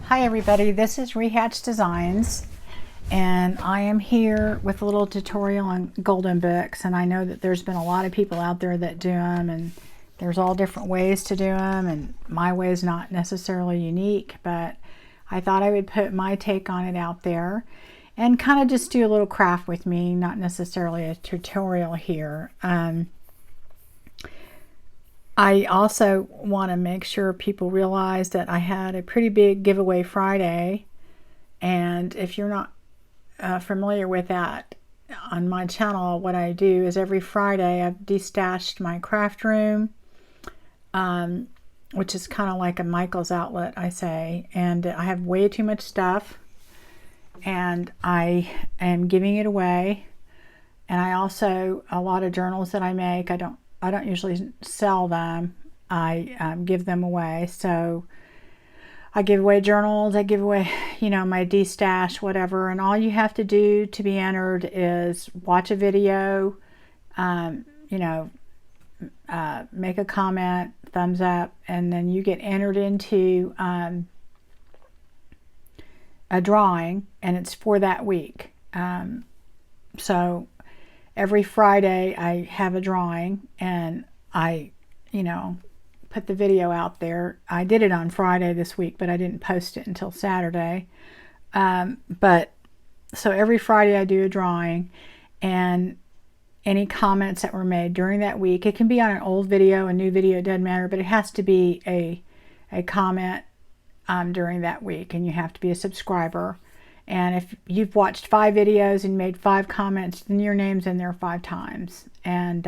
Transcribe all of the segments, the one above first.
Hi everybody, this is Rehatch Designs, and I am here with a little tutorial on golden books. And I know that there's been a lot of people out there that do them, and there's all different ways to do them, and my way is not necessarily unique, but I thought I would put my take on it out there and kind of just do a little craft with me, not necessarily a tutorial here. I also want to make sure people realize that I had a pretty big giveaway Friday, and if you're not familiar with that, on my channel what I do is every Friday I've destashed my craft room, which is kind of like a Michael's outlet, I say, and I have way too much stuff and I am giving it away. And I also, a lot of journals that I make, I don't usually sell them. I give them away. So I give away journals, I give away, my destash, whatever. And all you have to do to be entered is watch a video, make a comment, thumbs up, and then you get entered into a drawing, and it's for that week. So every Friday I have a drawing, and I, put the video out there. I did it on Friday this week, but I didn't post it until Saturday. But so every Friday I do a drawing, and any comments that were made during that week, it can be on an old video, a new video, it doesn't matter, but it has to be a comment during that week, and you have to be a subscriber. And if you've watched 5 videos and made 5 comments, then your name's in there 5 times. And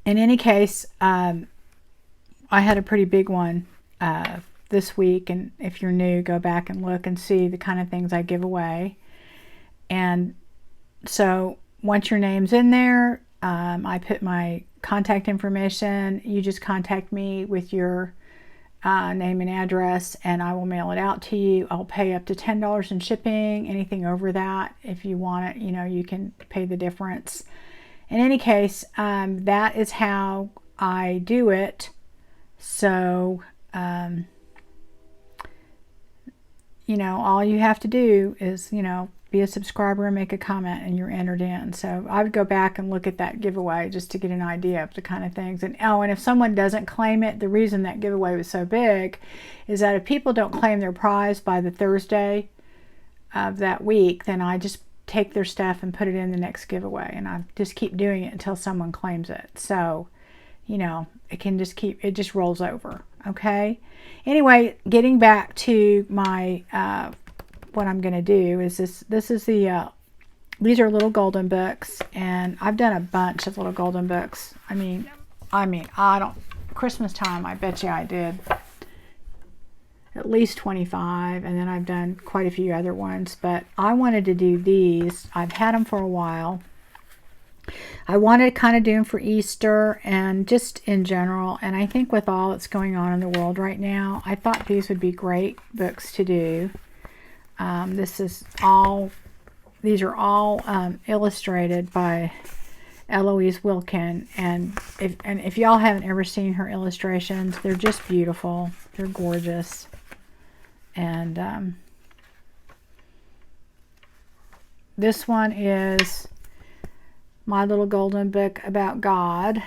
in any case, I had a pretty big one this week. And if you're new, go back and look and see the kind of things I give away. And so once your name's in there, I put my contact information. You just contact me with your name and address, and I will mail it out to you. I'll pay up to $10 in shipping. Anything over that, if you want it, you can pay the difference. In any case, that is how I do it. So, all you have to do is, be a subscriber and make a comment, and you're entered in. So I would go back and look at that giveaway just to get an idea of the kind of things. And and if someone doesn't claim it, the reason that giveaway was so big is that if people don't claim their prize by the Thursday of that week, then I just take their stuff and put it in the next giveaway, and I just keep doing it until someone claims it. So it can just it just rolls over. Okay, anyway, getting back to my what I'm going to do is this is the these are little golden books, and I've done a bunch of little golden books. I mean I don't, Christmas time I bet you I did at least 25, and then I've done quite a few other ones, but I wanted to do these. I've had them for a while. I wanted to kind of do them for Easter and just in general, and I think with all that's going on in the world right now, I thought these would be great books to do. These are all illustrated by Eloise Wilkin, and if y'all haven't ever seen her illustrations, they're just beautiful. They're gorgeous. And this one is my little golden book about God.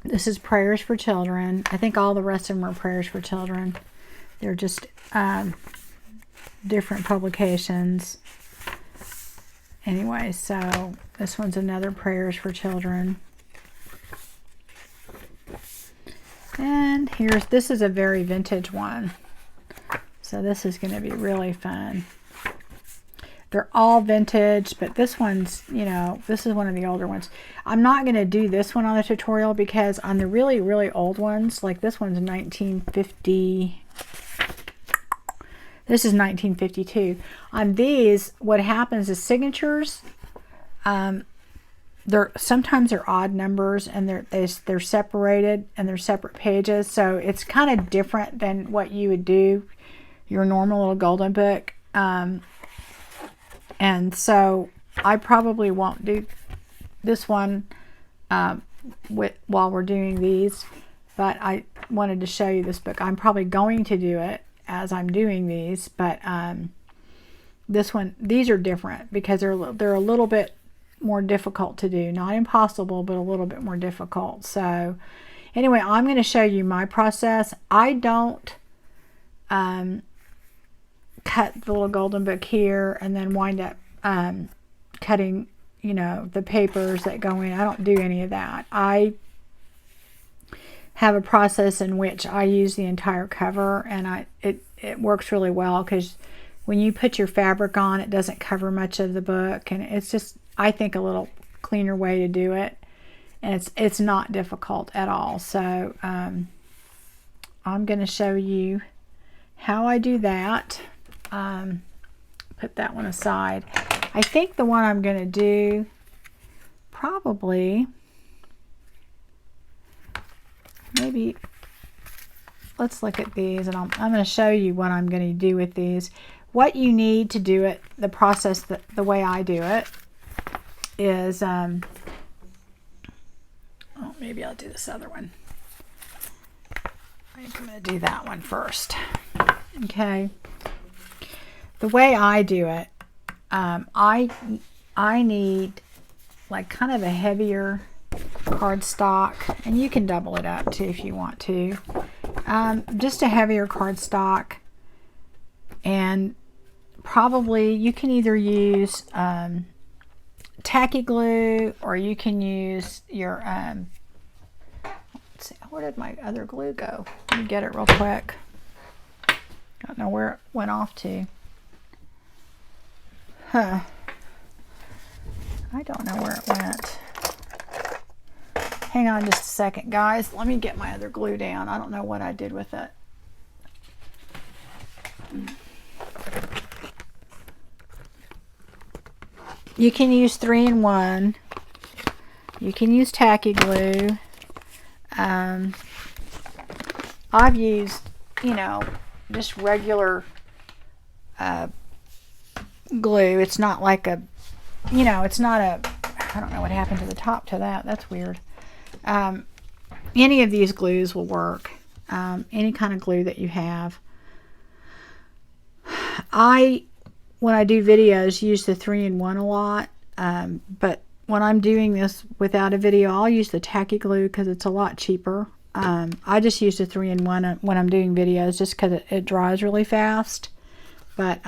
This is Prayers for Children. I think all the rest of them are Prayers for Children. They're just different publications. Anyway, so this one's another Prayers for Children. And this is a very vintage one. So this is going to be really fun. They're all vintage, but this one's, this is one of the older ones. I'm not going to do this one on the tutorial because on the really, really old ones, like this one's 1950. This is 1952. On these, what happens is signatures, sometimes they're odd numbers, and they're separated, and they're separate pages. So it's kind of different than what you would do your normal little golden book. And so I probably won't do this one while we're doing these. but I wanted to show you this book. I'm probably going to do it as I'm doing these, but these are different because they're a little bit more difficult to do. Not impossible, but a little bit more difficult. So anyway, I'm going to show you my process. I don't cut the little golden book here and then wind up cutting, you know, the papers that go in. I don't do any of that. I have a process in which I use the entire cover, and it works really well because when you put your fabric on, it doesn't cover much of the book, and it's just, I think, a little cleaner way to do it, and it's not difficult at all. So I'm going to show you how I do that. Put that one aside. I think the one I'm going to do probably, maybe, let's look at these, and I'm going to show you what I'm going to do with these. What you need to do it, the process, the way I do it, is, oh, maybe I'll do this other one. I think I'm going to do that one first. Okay. The way I do it, I need like kind of a heavier cardstock, and you can double it up too if you want to. Just a heavier cardstock, and probably you can either use tacky glue, or you can use your let's see, where did my other glue go? Let me get it real quick. I don't know where it went off to. Huh. I don't know where it went. Hang on just a second, guys. Let me get my other glue down. I don't know what I did with it. You can use 3-in-1. You can use tacky glue. I've used, you know, just regular glue. It's not like a, you know, it's not a, I don't know what happened to the top to that. That's weird. Any of these glues will work. Any kind of glue that you have. When I do videos, use the 3-in-1 a lot. But when I'm doing this without a video, I'll use the tacky glue because it's a lot cheaper. I just use the 3-in-1 when I'm doing videos just because it dries really fast. But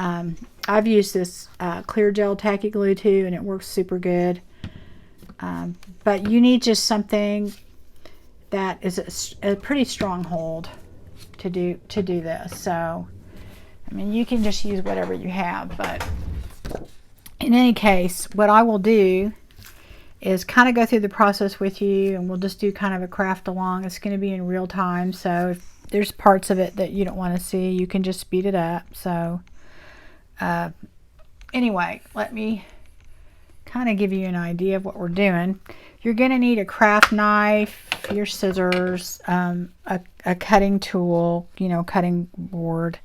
I've used this clear gel tacky glue too, and it works super good. But you need just something that is a pretty strong hold to do this. So, I mean, you can just use whatever you have, but in any case, what I will do is kind of go through the process with you, and we'll just do kind of a craft along. It's going to be in real time, so if there's parts of it that you don't want to see, you can just speed it up. So anyway, let me kind of give you an idea of what we're doing. You're going to need a craft knife, your scissors, a cutting tool, you know, cutting board,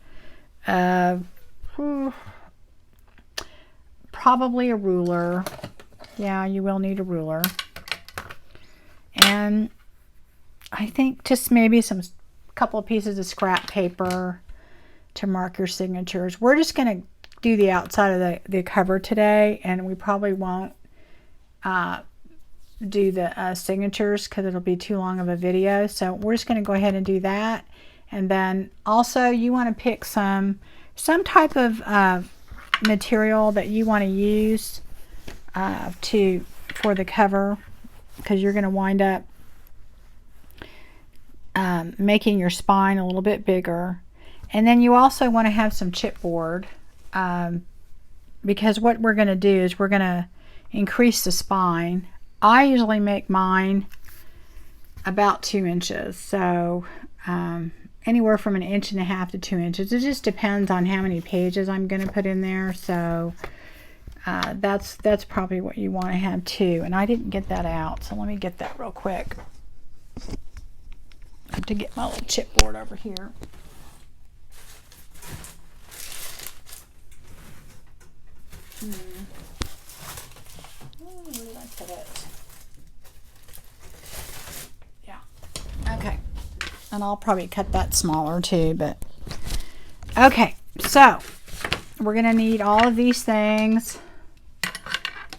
probably a ruler. Yeah, you will need a ruler. And I think just maybe couple of pieces of scrap paper to mark your signatures. We're just going to do the outside of the cover today, and we probably won't do the signatures because it'll be too long of a video. So we're just going to go ahead and do that. And then also you want to pick some type of material that you want to use for the cover, because you're going to wind up making your spine a little bit bigger. And then you also want to have some chipboard, because what we're going to do is we're going to increase the spine. I usually make mine about 2 inches, so anywhere from 1.5 inches to 2 inches. It just depends on how many pages I'm going to put in there. So that's probably what you want to have too. And I didn't get that out, so let me get that real quick. I have to get my little chipboard over here. Where did I put it? Yeah. Okay. And I'll probably cut that smaller too, but okay. So we're going to need all of these things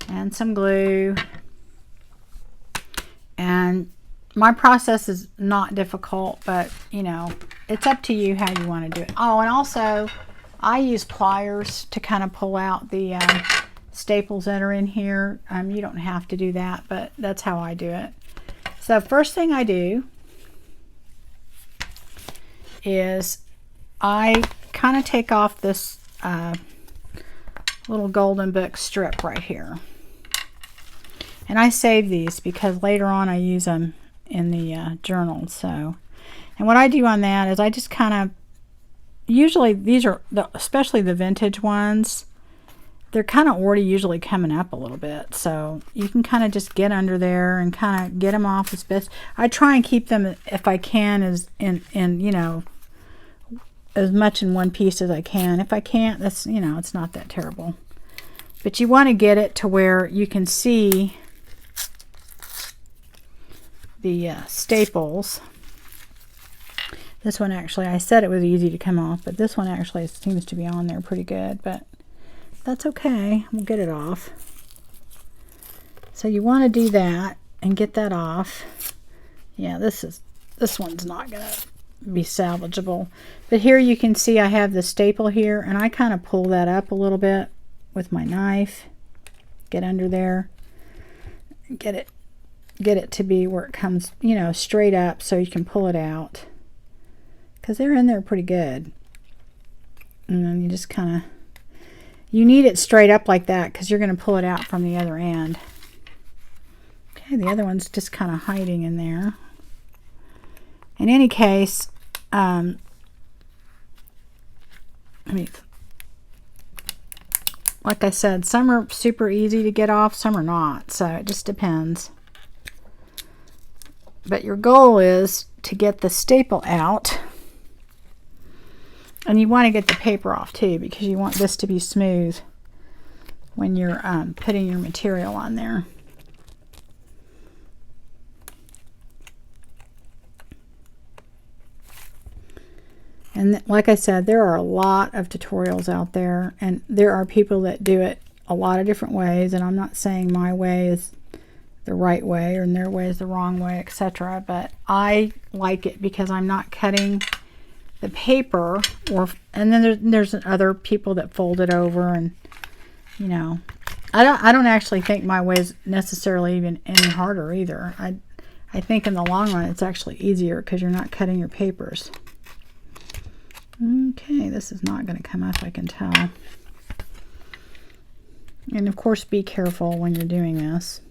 and some glue. And my process is not difficult, but you know, it's up to you how you want to do it. Oh, and also I use pliers to kind of pull out the staples that are in here. You don't have to do that, but that's how I do it. So first thing I do is I kind of take off this little Golden Book strip right here. And I save these because later on I use them in the journal. So, and what I do on that is I just kind of, usually these are, especially the vintage ones, they're kind of already usually coming up a little bit. So you can kind of just get under there and kind of get them off as best. I try and keep them, if I can, as in you know, as much in one piece as I can. If I can't, that's, you know, it's not that terrible. But you want to get it to where you can see the staples. This one actually, I said it was easy to come off, but this one actually seems to be on there pretty good, but that's okay. We'll get it off. So you want to do that and get that off. Yeah, this one's not going to be salvageable. But here you can see I have the staple here, and I kind of pull that up a little bit with my knife. Get under there. Get it to be where it comes, you know, straight up so you can pull it out. Because they're in there pretty good. And then you just kind of, you need it straight up like that because you're going to pull it out from the other end. Okay, the other one's just kind of hiding in there. In any case, like I said, some are super easy to get off, some are not, so it just depends. But your goal is to get the staple out, and you want to get the paper off too, because you want this to be smooth when you're putting your material on there. And like I said, there are a lot of tutorials out there, and there are people that do it a lot of different ways, and I'm not saying my way is the right way or their way is the wrong way, etc. But I like it because I'm not cutting the paper, and then there's other people that fold it over, and you know, I don't actually think my way is necessarily even any harder either. I think in the long run it's actually easier because you're not cutting your papers. Okay, this is not going to come up, I can tell. And of course, be careful when you're doing this.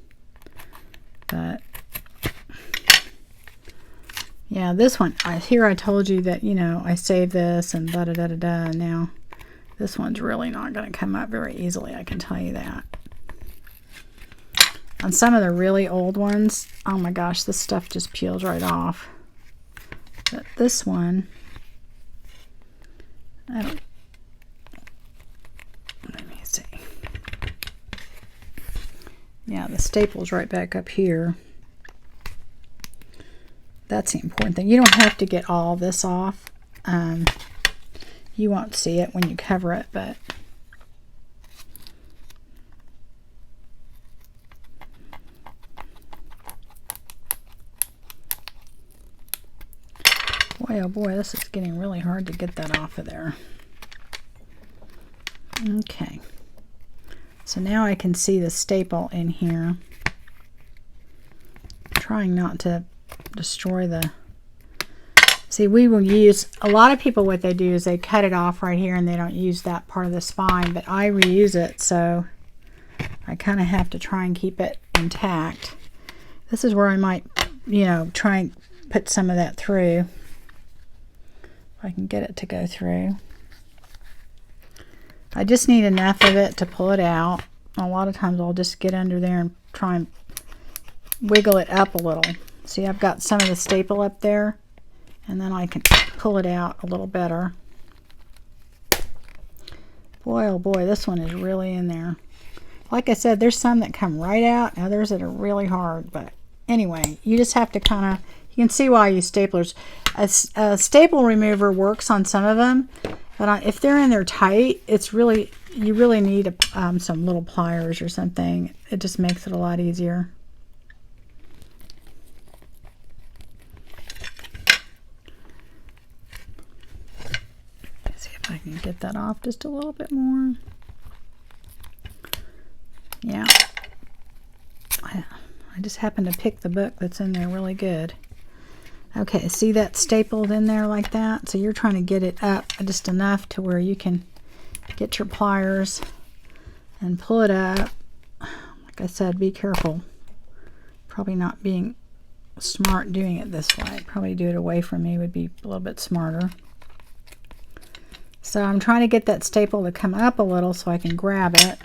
But yeah, this one, here I told you that, you know, I saved this and da-da-da-da-da. Now, this one's really not going to come up very easily, I can tell you that. On some of the really old ones, oh my gosh, this stuff just peels right off. But this one, let me see. Yeah, the staple's right back up here. That's the important thing. You don't have to get all this off. You won't see it when you cover it, but boy, oh boy, this is getting really hard to get that off of there. Okay. So now I can see the staple in here. I'm trying not to destroy the... See, we will use... A lot of people, what they do is they cut it off right here and they don't use that part of the spine, but I reuse it, so I kind of have to try and keep it intact. This is where I might, you know, try and put some of that through. I can get it to go through. I just need enough of it to pull it out. A lot of times I'll just get under there and try and wiggle it up a little. See, I've got some of the staple up there, and then I can pull it out a little better. Boy, oh boy, this one is really in there. Like I said, there's some that come right out, others that are really hard, but anyway, you just have to kind of, You can see why I use staplers. A staple remover works on some of them, but if they're in there tight, you really need some little pliers or something. It just makes it a lot easier. Let's see if I can get that off just a little bit more. Yeah. I just happened to pick the book that's in there really good. Okay, see that stapled in there like that? So you're trying to get it up just enough to where you can get your pliers and pull it up. Like I said, be careful. Probably not being smart doing it this way. Probably do it away from me would be a little bit smarter. So I'm trying to get that staple to come up a little so I can grab it.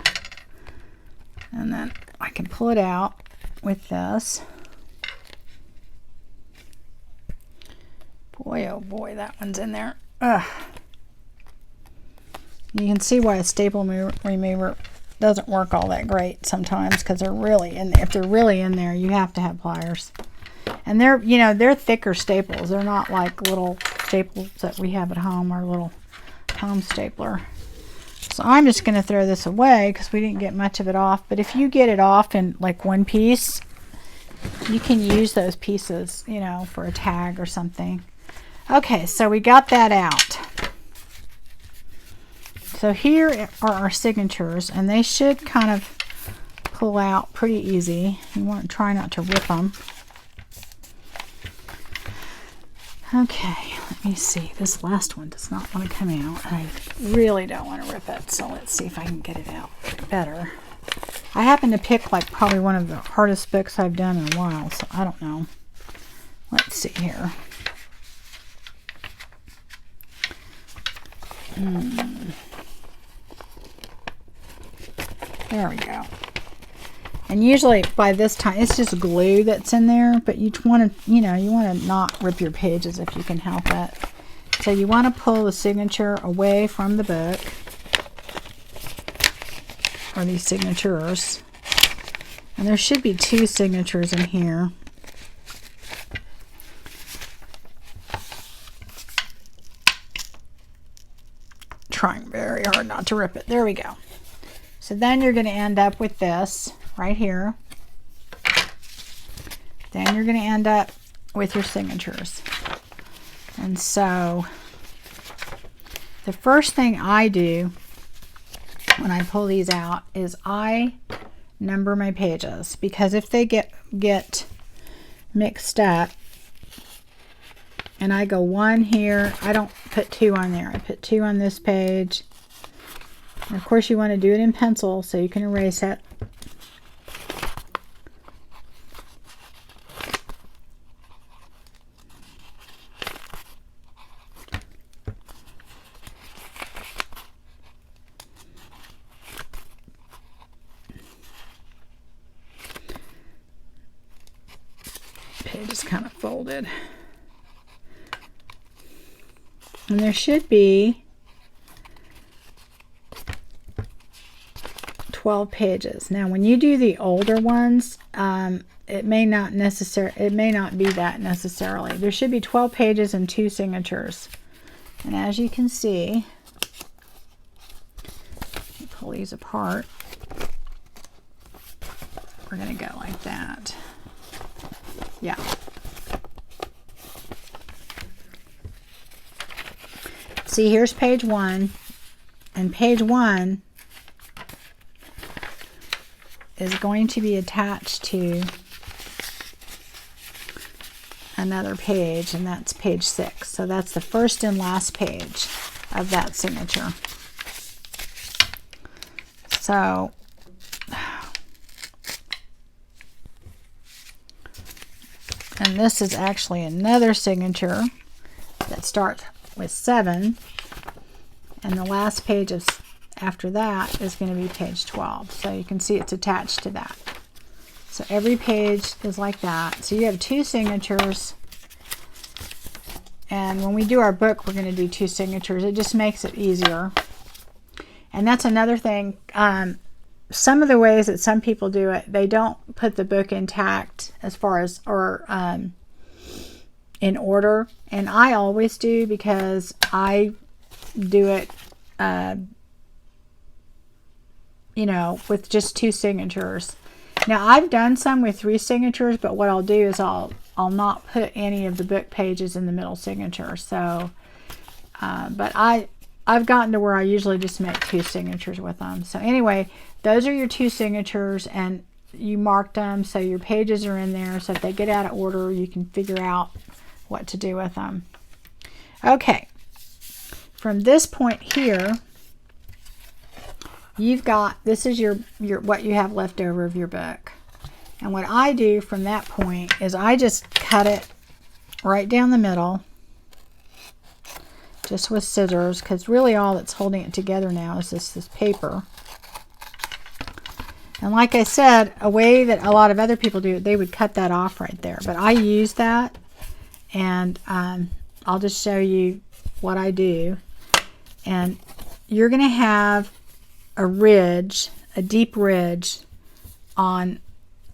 And then I can pull it out with this. Boy, oh boy, that one's in there. Ugh. You can see why a staple remover doesn't work all that great sometimes, because they're really in there. If they're really in there, you have to have pliers. And they're, you know, they're thicker staples. They're not like little staples that we have at home, our little home stapler. So I'm just going to throw this away because we didn't get much of it off. But if you get it off in like one piece, you can use those pieces, you know, for a tag or something. Okay, so we got that out. So here are our signatures, and they should kind of pull out pretty easy. You want to try not to rip them. Okay, let me see. This last one does not want to come out. I really don't want to rip it, so let's see if I can get it out better. I happen to pick like probably one of the hardest books I've done in a while, so I don't know. Let's see here. There we go. And usually by this time, it's just glue that's in there, but you want to, you know, you want to not rip your pages if you can help it. So you want to pull the signature away from the book, or these signatures. And there should be 2 signatures in here. Trying very hard not to rip it. There we go. So then you're going to end up with this right here. Then you're going to end up with your signatures. And so the first thing I do when I pull these out is I number my pages, because if they get mixed up and I go 1 here, I don't put 2 on there. I put 2 on this page. And of course you want to do it in pencil so you can erase it. Page is kind of folded. And there should be 12 pages. Now when you do the older ones, it may not be that necessarily. There should be 12 pages and 2 signatures. And as you can see, pull these apart. We're going to go like that. Yeah. See, here's page 1, and page 1 is going to be attached to another page, and that's page 6. So that's the first and last page of that signature. So and this is actually another signature that starts with 7, and the last page after that is going to be page 12. So you can see it's attached to that. So every page is like that. So you have 2 signatures, and when we do our book, we're going to do 2 signatures. It just makes it easier. And that's another thing. Some of the ways that some people do it, they don't put the book intact as far as, or in order, and I always do because I do it, you know, with just 2 signatures. Now I've done some with 3 signatures, but what I'll do is I'll not put any of the book pages in the middle signature. So, but I've gotten to where I usually just make 2 signatures with them. So anyway, those are your 2 signatures, and you marked them so your pages are in there. So if they get out of order, you can figure out what to do with them. Okay, from this point here, you've got, this is your what you have left over of your book. And what I do from that point is I just cut it right down the middle, just with scissors, because really all that's holding it together now is this paper. And like I said, a way that a lot of other people do it, they would cut that off right there. But I use that, and I'll just show you what I do. And you're going to have a ridge, a deep ridge on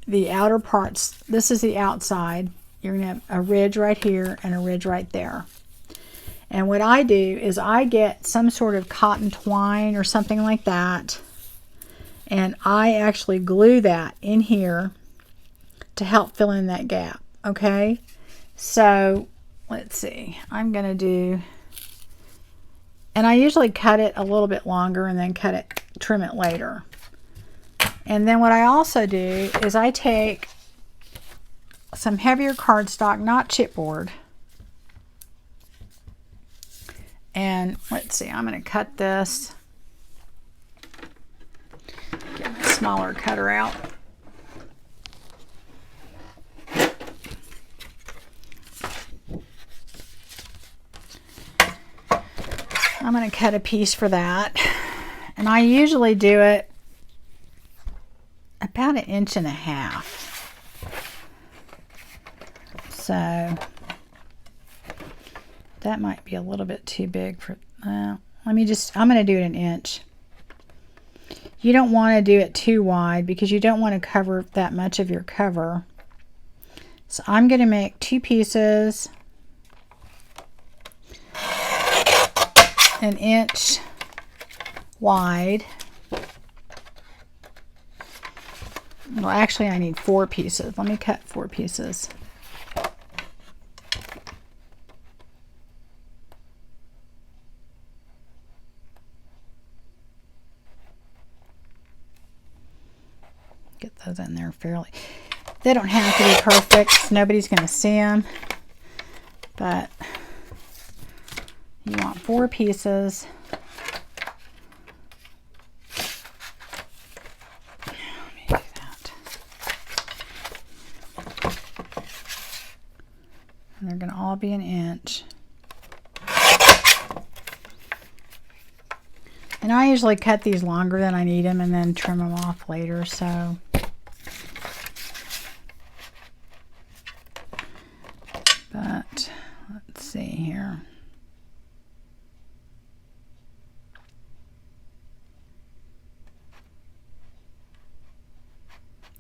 the outer parts. This is the outside. You're going to have a ridge right here and a ridge right there. And what I do is I get some sort of cotton twine or something like that, and I actually glue that in here to help fill in that gap. Okay, so let's see, I'm going to do, and I usually cut it a little bit longer and then trim it later. And then what I also do is I take some heavier cardstock, not chipboard, and let's see, I'm going to cut this, get my smaller cutter out. I'm going to cut a piece for that, and I usually do it about 1.5 inches. So that might be a little bit too big for, I'm going to do it 1 inch. You don't want to do it too wide because you don't want to cover that much of your cover. So I'm going to make 2 pieces 1 inch wide. Well, actually I need 4 pieces. Let me cut 4 pieces. Get those in there fairly. They don't have to be perfect. Nobody's going to see them. But you want 4 pieces. Let me do that. And they're going to all be 1 inch. And I usually cut these longer than I need them and then trim them off later. So but let's see here.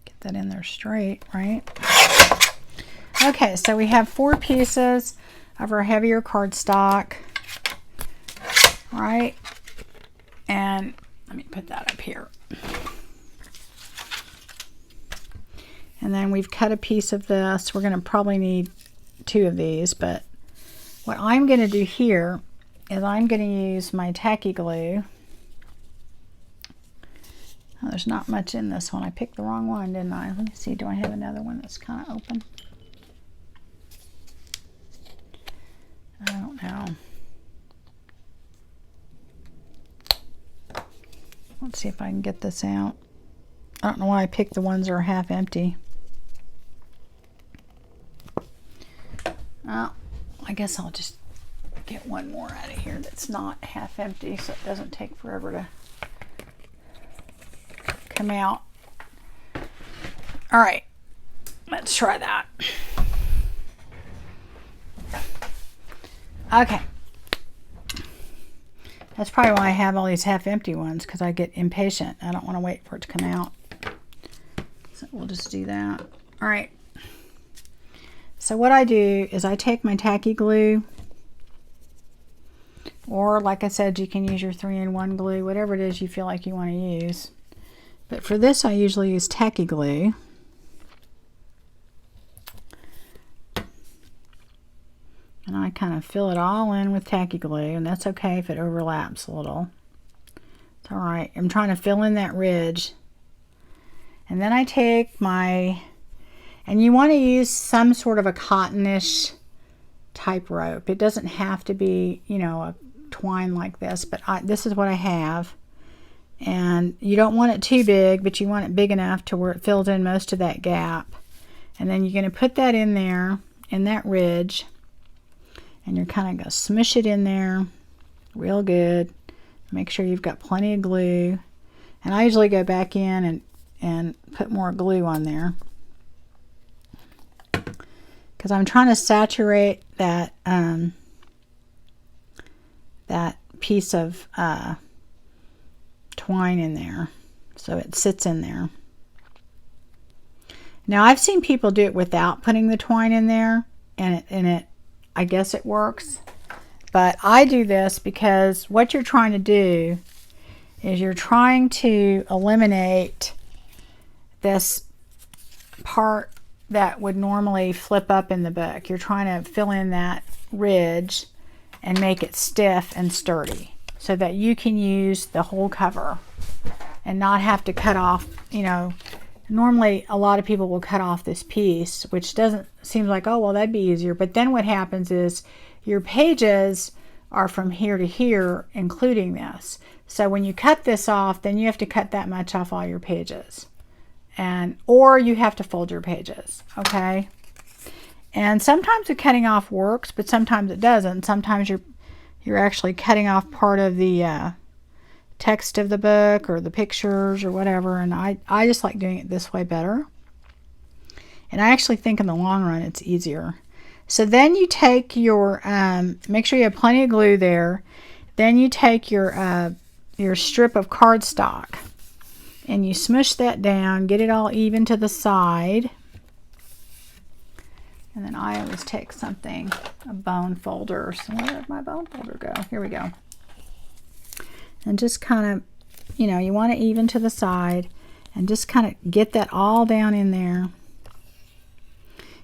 Get that in there straight, right? Okay, so we have 4 pieces of our heavier cardstock, right? And let me put that up here. And then we've cut a piece of this. We're going to probably need 2 of these, but what I'm going to do here is I'm going to use my tacky glue. Oh, there's not much in this one. I picked the wrong one, didn't I? Let me see. Do I have another one that's kind of open? I don't know. Let's see if I can get this out. I don't know why I picked the ones that are half empty. Well, I guess I'll just get one more out of here that's not half empty so it doesn't take forever to come out. All right, let's try that. Okay. That's probably why I have all these half-empty ones, because I get impatient. I don't want to wait for it to come out. So we'll just do that. All right. So what I do is I take my tacky glue, or like I said, you can use your 3-in-1 glue, whatever it is you feel like you want to use. But for this, I usually use tacky glue. And I kind of fill it all in with tacky glue, and that's okay if it overlaps a little. It's all right. I'm trying to fill in that ridge. And then I take my, and you want to use some sort of a cottonish type rope. It doesn't have to be, you know, a twine like this, but this is what I have. And you don't want it too big, but you want it big enough to where it fills in most of that gap. And then you're going to put that in there, in that ridge. And you're kind of going to smush it in there real good. Make sure you've got plenty of glue. And I usually go back in and put more glue on there, because I'm trying to saturate that that piece of twine in there so it sits in there. Now I've seen people do it without putting the twine in there, and it I guess it works, but I do this because what you're trying to do is you're trying to eliminate this part that would normally flip up in the book. You're trying to fill in that ridge and make it stiff and sturdy so that you can use the whole cover and not have to cut off, you know. Normally a lot of people will cut off this piece, which doesn't seem like, oh well, that'd be easier, but then what happens is your pages are from here to here, including this. So when you cut this off, then you have to cut that much off all your pages, or you have to fold your pages. Okay, and sometimes the cutting off works, but sometimes it doesn't. Sometimes you're actually cutting off part of the text of the book or the pictures or whatever, and I just like doing it this way better, and I actually think in the long run it's easier. So then you take your make sure you have plenty of glue there. Then you take your strip of cardstock and you smush that down, get it all even to the side. And then I always take something, a bone folder. So where did my bone folder go? Here we go. And just kind of, you know, you want it even to the side, and just kind of get that all down in there.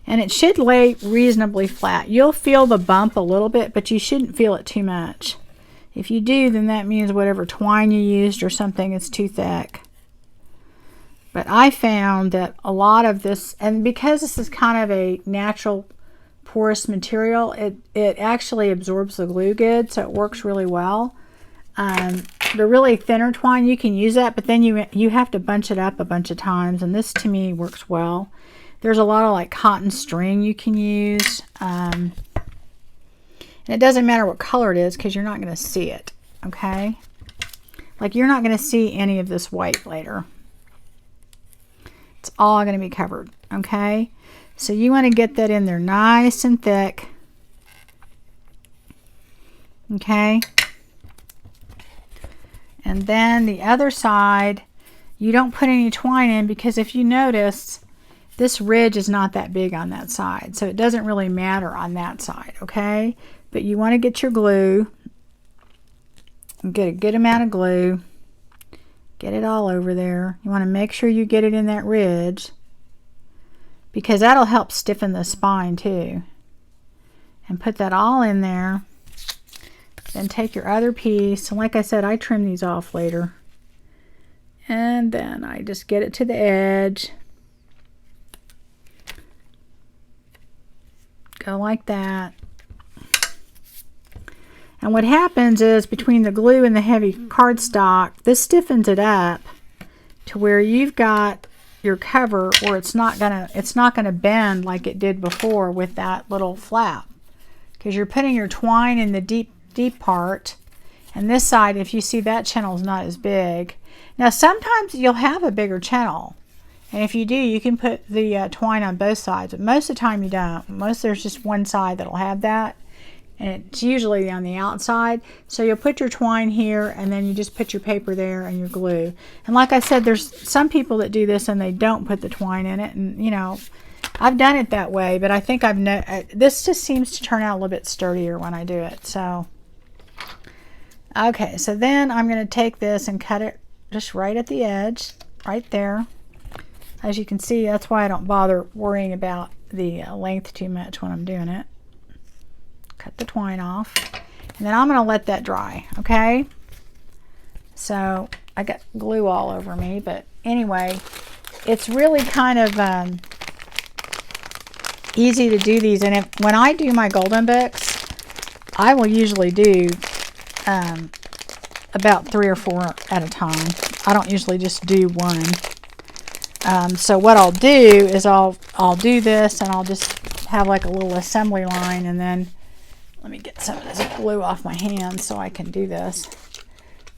And it should lay reasonably flat. You'll feel the bump a little bit, but you shouldn't feel it too much. If you do, then that means whatever twine you used or something is too thick. But I found that a lot of this, and because this is kind of a natural porous material, it actually absorbs the glue good, so it works really well. The really thinner twine, you can use that, but then you have to bunch it up a bunch of times, and this to me works well. There's a lot of like cotton string you can use, and it doesn't matter what color it is because you're not going to see it. Okay, like you're not going to see any of this white later. It's all going to be covered. Okay, so you want to get that in there nice and thick. Okay. And then the other side, you don't put any twine in, because if you notice, this ridge is not that big on that side, so it doesn't really matter on that side, okay? But you want to get your glue, and get a good amount of glue, get it all over there. You want to make sure you get it in that ridge, because that'll help stiffen the spine too. And put that all in there. Then take your other piece, and like I said, I trim these off later. And then I just get it to the edge. Go like that. And what happens is, between the glue and the heavy cardstock, this stiffens it up to where you've got your cover where it's not gonna bend like it did before with that little flap, because you're putting your twine in the deep part, and this side, if you see, that channel is not as big. Now sometimes you'll have a bigger channel, and if you do, you can put the twine on both sides, but most of the time you don't. There's just one side that'll have that, and it's usually on the outside. So you'll put your twine here, and then you just put your paper there and your glue. And like I said, there's some people that do this and they don't put the twine in it, and you know, I've done it that way, but I think this just seems to turn out a little bit sturdier when I do it. So, okay, so then I'm going to take this and cut it just right at the edge, right there. As you can see, that's why I don't bother worrying about the length too much when I'm doing it. Cut the twine off, and then I'm going to let that dry, okay? So I got glue all over me, but anyway, it's really kind of easy to do these. And when I do my golden books, I will usually do about 3 or 4 at a time. I don't usually just do one. So what I'll do is I'll do this, and I'll just have like a little assembly line, and then let me get some of this glue off my hands so I can do this.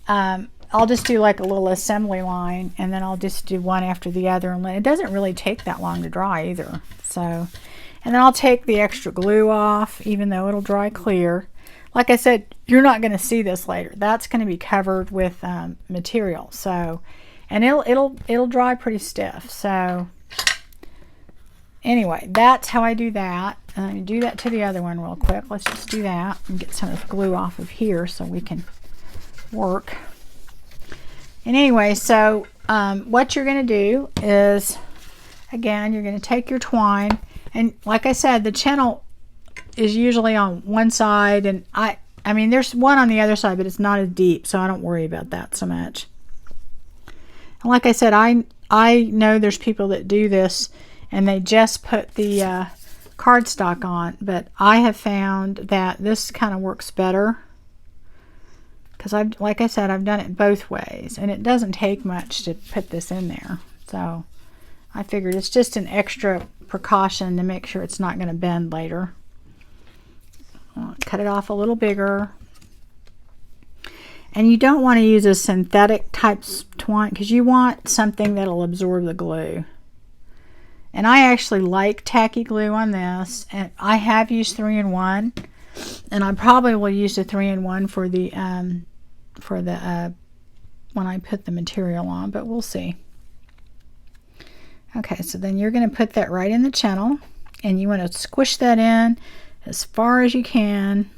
I'll just do like a little assembly line, and then I'll just do one after the other, and it doesn't really take that long to dry either. So, and then I'll take the extra glue off, even though it'll dry clear. Like I said, you're not going to see this later. That's going to be covered with material. So, and it'll dry pretty stiff. So, anyway, that's how I do that. Let me do that to the other one real quick. Let's just do that and get some of the glue off of here so we can work. And anyway, so what you're going to do is, again, you're going to take your twine, and like I said, the channel is usually on one side, and I mean there's one on the other side, but it's not as deep, so I don't worry about that so much. And like I said, I know there's people that do this and they just put the cardstock on, but I have found that this kind of works better, because like I said, I've done it both ways, and it doesn't take much to put this in there. So I figured it's just an extra precaution to make sure it's not going to bend later. I'll cut it off a little bigger. And you don't want to use a synthetic type twine, because you want something that'll absorb the glue. And I actually like tacky glue on this, and I have used 3-in-1, and I probably will use the 3-in-1 for the when I put the material on, but we'll see. Okay, so then you're going to put that right in the channel, and you want to squish that in as far as you can,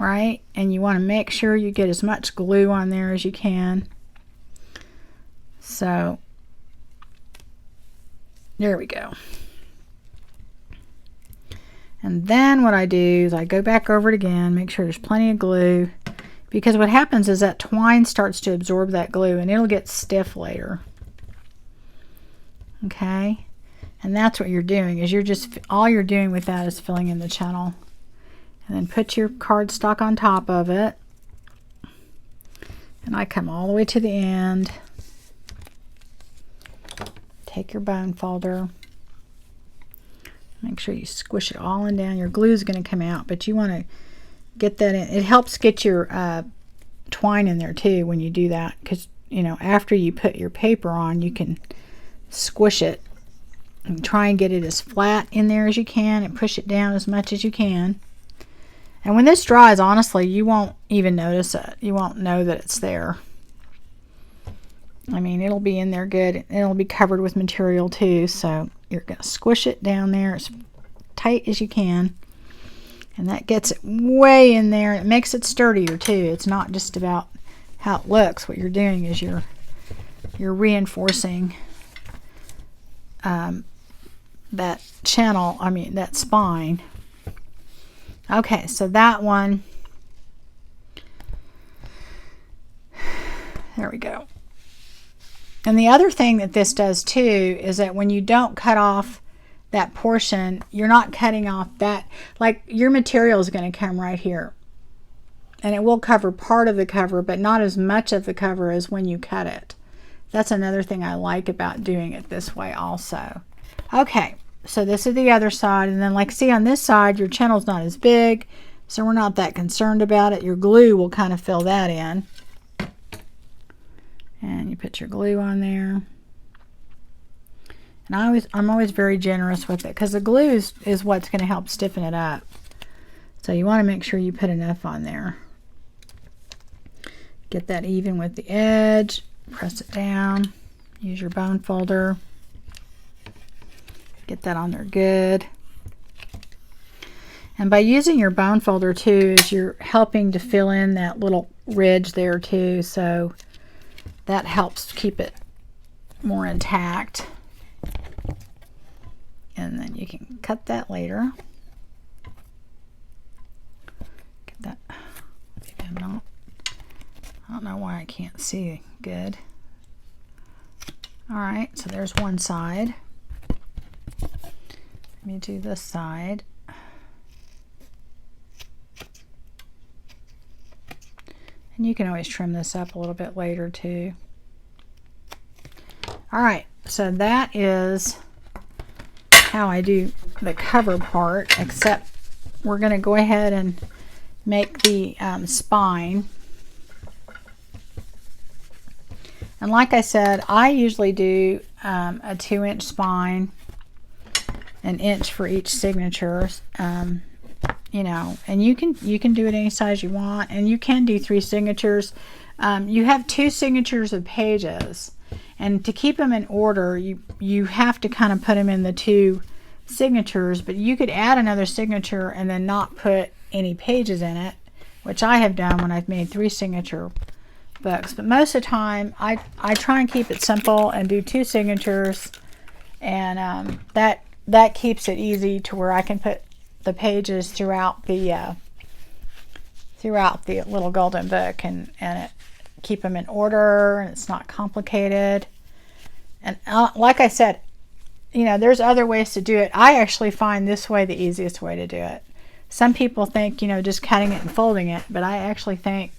right? And you want to make sure you get as much glue on there as you can. So there we go. And then what I do is I go back over it again, make sure there's plenty of glue, because what happens is that twine starts to absorb that glue, and it'll get stiff later. Okay, and that's what you're doing, is all you're doing with that is filling in the channel. And then put your cardstock on top of it, and I come all the way to the end. Take your bone folder, make sure you squish it all in down. Your glue is going to come out, but you want to get that in. It helps get your twine in there too when you do that, because you know, after you put your paper on, you can squish it and try and get it as flat in there as you can, and push it down as much as you can. And when this dries, honestly, you won't even notice it. You won't know that it's there. I mean, it'll be in there good, and it'll be covered with material too. So you're going to squish it down there as tight as you can, and that gets it way in there. It makes it sturdier too. It's not just about how it looks. What you're doing is you're reinforcing that channel, I mean that spine. Okay, so that one, there we go. And the other thing that this does too is that when you don't cut off that portion, you're not cutting off that, like your material is going to come right here, and it will cover part of the cover, but not as much of the cover as when you cut it. That's another thing I like about doing it this way also. Okay, so this is the other side, and then like see on this side, your channel's not as big, so we're not that concerned about it. Your glue will kind of fill that in. And you put your glue on there. And I'm always very generous with it, because the glue is what's going to help stiffen it up. So you want to make sure you put enough on there. Get that even with the edge. Press it down. Use your bone folder. Get that on there good. And by using your bone folder too, is you're helping to fill in that little ridge there too, so that helps keep it more intact. And then you can cut that later. Get that. Maybe I don't know why I can't see good. All right, so there's one side. Let me do this side. And you can always trim this up a little bit later too. All right, so that is how I do the cover part, except we're going to go ahead and make the spine. And like I said, I usually do a 2-inch spine, an inch for each signature. You know, and you can do it any size you want, and you can do 3 signatures. You have 2 signatures of pages, and to keep them in order, you have to kind of put them in the 2 signatures, but you could add another signature and then not put any pages in it, which I have done when I've made 3 signature books. But most of the time I try and keep it simple and do 2 signatures, and that keeps it easy to where I can put the pages throughout the little golden book, and keep them in order, and it's not complicated. And like I said, you know, there's other ways to do it. I actually find this way the easiest way to do it. Some people think, you know, just cutting it and folding it, but I actually think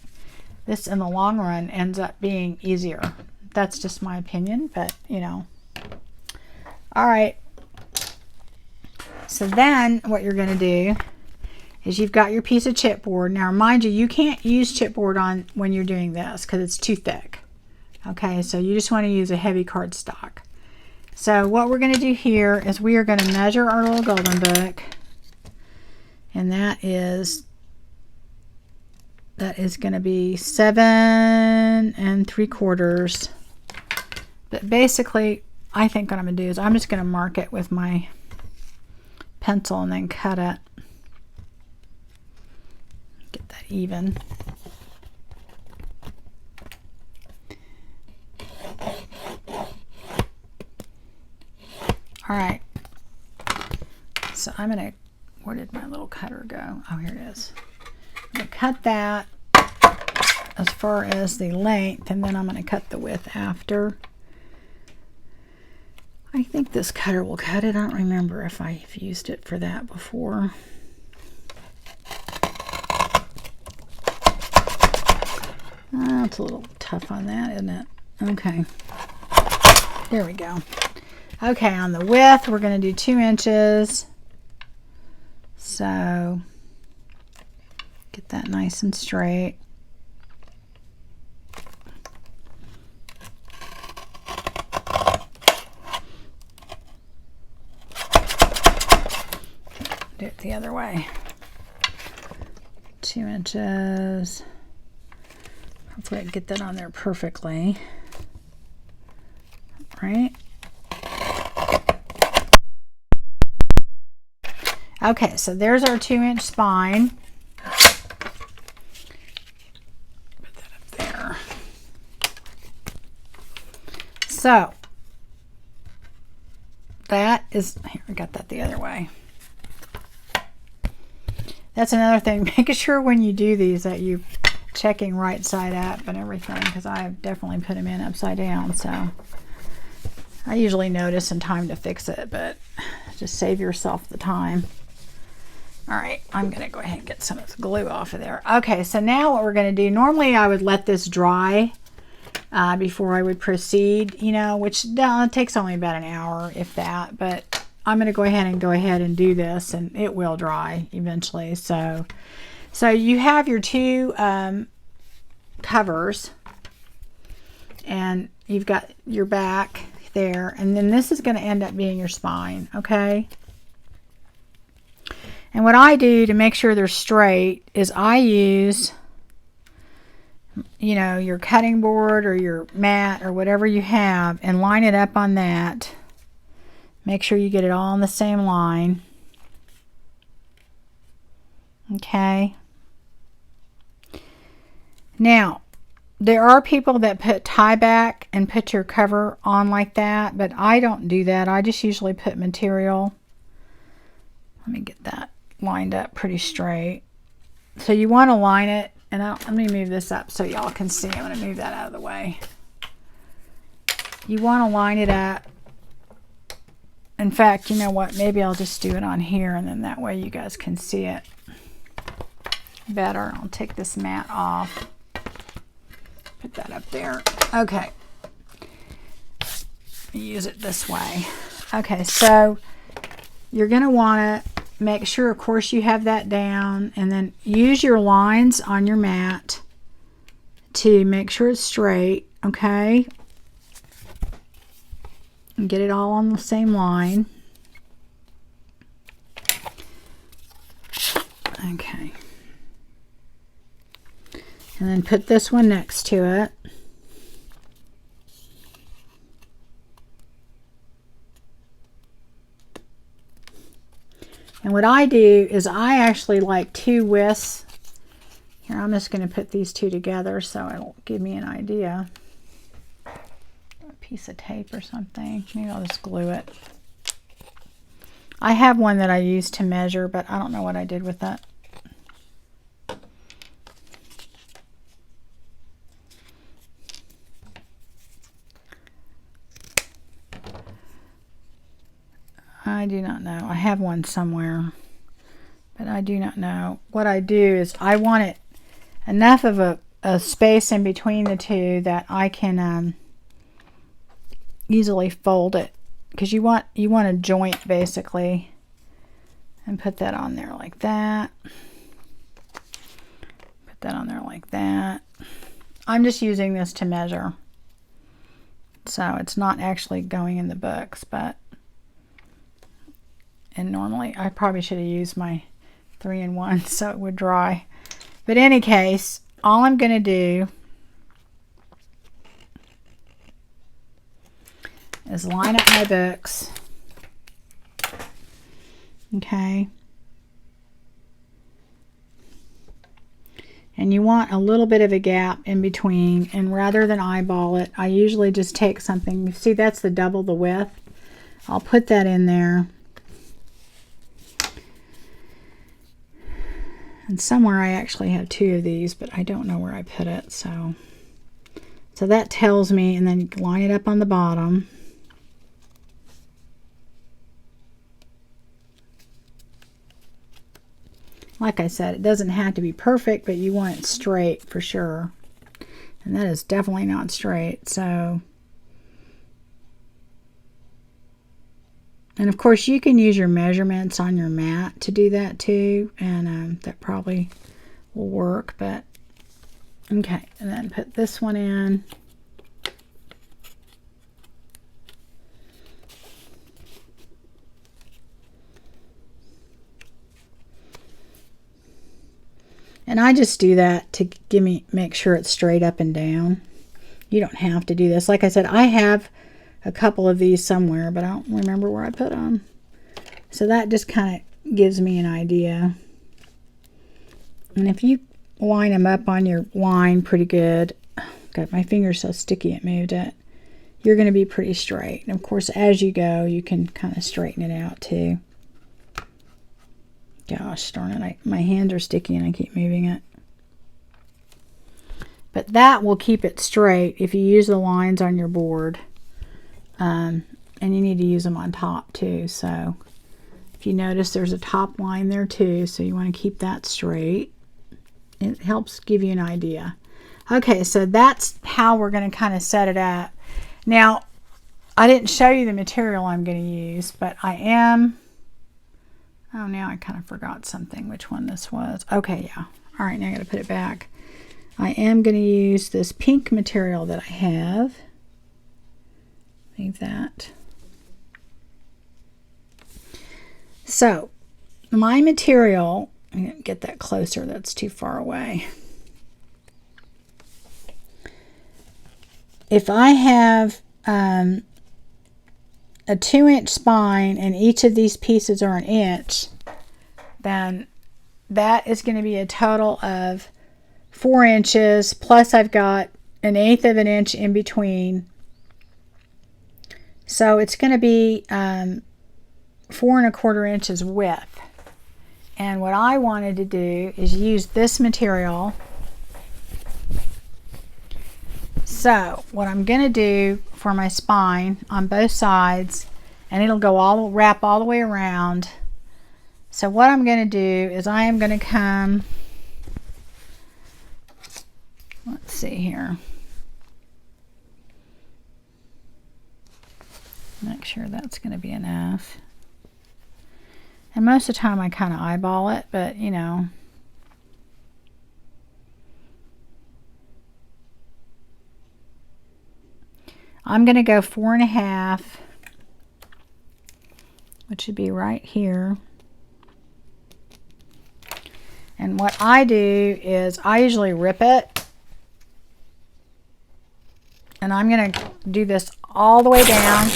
this in the long run ends up being easier. That's just my opinion, but you know. All right. So then what you're going to do is you've got your piece of chipboard. Now mind you, you can't use chipboard on when you're doing this because it's too thick. Okay, so you just want to use a heavy cardstock. So what we're going to do here is we are going to measure our little golden book, and that is going to be 7 3/4. But basically, I think what I'm going to do is I'm just going to mark it with my pencil and then cut it. Get that even. All right. So I'm going to, where did my little cutter go? Oh, here it is. I'm going to cut that as far as the length, and then I'm going to cut the width after. I think this cutter will cut it. I don't remember if I've used it for that before. It's a little tough on that, isn't it? Okay. There we go. Okay, on the width, we're going to do 2 inches. So, get that nice and straight. Do it the other way. 2 inches. Hopefully I can get that on there perfectly. Right? Okay, so there's our 2-inch spine. Put that up there. So that is, here, I got that the other way. That's another thing, making sure when you do these that you checking right side up and everything, because I've definitely put them in upside down, so I usually notice in time to fix it, but just save yourself the time. All right, I'm going to go ahead and get some of the glue off of there. Okay, so now what we're going to do, normally I would let this dry before I would proceed, you know, which takes only about an hour, if that, but I'm going to go ahead and do this, and it will dry eventually. So you have your 2 covers, and you've got your back there, and then this is going to end up being your spine, okay? And what I do to make sure they're straight is I use, you know, your cutting board or your mat or whatever you have, and line it up on that Make sure you get it all on the same line. Okay. Now, there are people that put tie back and put your cover on like that, but I don't do that. I just usually put material. Let me get that lined up pretty straight. So you want to line it, and let me move this up so y'all can see. I'm going to move that out of the way. You want to line it up. In fact, you know what? Maybe I'll just do it on here, and then that way you guys can see it better. I'll take this mat off. Put that up there. Okay. Use it this way. Okay, so you're going to want to make sure, of course, you have that down, and then use your lines on your mat to make sure it's straight, okay? And get it all on the same line. Okay. And then put this one next to it. And what I do is I actually like 2 widths. Here, I'm just going to put these 2 together so it'll give me an idea. A piece of tape or something. Maybe I'll just glue it. I have one that I use to measure, but I don't know what I did with that. I do not know. I have one somewhere, but I do not know. What I do is I want it enough of a space in between the 2 that I can easily fold it, because you want a joint basically, and put that on there like that. Put that on there like that. I'm just using this to measure, so it's not actually going in the books, but. And normally I probably should have used my 3-in-1 so it would dry. But in any case, all I'm going to do is line up my books. Okay. And you want a little bit of a gap in between, and rather than eyeball it, I usually just take something. You see, that's double the width. I'll put that in there. And somewhere I actually have 2 of these, but I don't know where I put it. So that tells me, and then line it up on the bottom. Like I said, it doesn't have to be perfect, but you want it straight for sure. And that is definitely not straight. So, and of course you can use your measurements on your mat to do that too, and that probably will work. But okay, and then put this one in. And I just do that to make sure it's straight up and down. You don't have to do this. Like I said, I have a couple of these somewhere, but I don't remember where I put them. So that just kind of gives me an idea. And if you line them up on your line pretty good, God, my finger's so sticky it moved it, you're going to be pretty straight. And of course, as you go, you can kind of straighten it out too. Gosh darn it, my hands are sticky and I keep moving it. But that will keep it straight if you use the lines on your board. And you need to use them on top too. So if you notice, there's a top line there too, so you want to keep that straight. It helps give you an idea. Okay, so that's how we're going to kind of set it up. Now, I didn't show you the material I'm going to use, but I am... Oh, now I kind of forgot something, which one this was. Okay, yeah. All right, now I got to put it back. I am going to use this pink material that I have. Leave that. So, my material, I'm going to get that closer, that's too far away. If I have a a 2-inch spine and each of these pieces are 1 inch, then that is going to be a total of 4 inches, plus I've got 1/8 of an inch in between. So it's going to be 4 1/4 inches width. And what I wanted to do is use this material. So what I'm going to do for my spine on both sides, and it'll go wrap all the way around. So what I'm going to do is I am going to come, let's see here, make sure that's going to be enough. And most of the time I kind of eyeball it, but you know. I'm going to go 4 1/2, which should be right here. And what I do is I usually rip it. And I'm going to do this all the way down.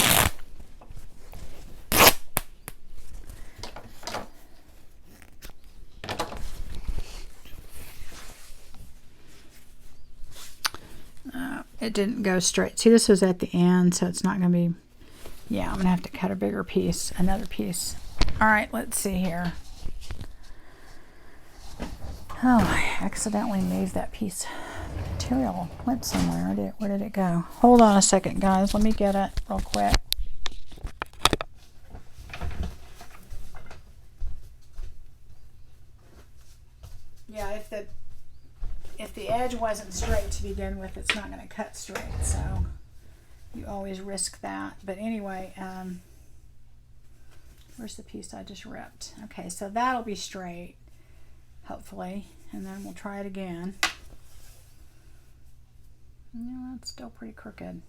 It didn't go straight. See, this was at the end, so it's not going to be, yeah, I'm going to have to cut a bigger piece, another piece. All right, let's see here. Oh, I accidentally moved that piece. Material went somewhere. Where did it go? Hold on a second, guys. Let me get it real quick. Yeah, if the edge wasn't straight to begin with, it's not going to cut straight, so you always risk that. But anyway, where's the piece I just ripped? Okay, so that'll be straight, hopefully, and then we'll try it again. No, that's still pretty crooked.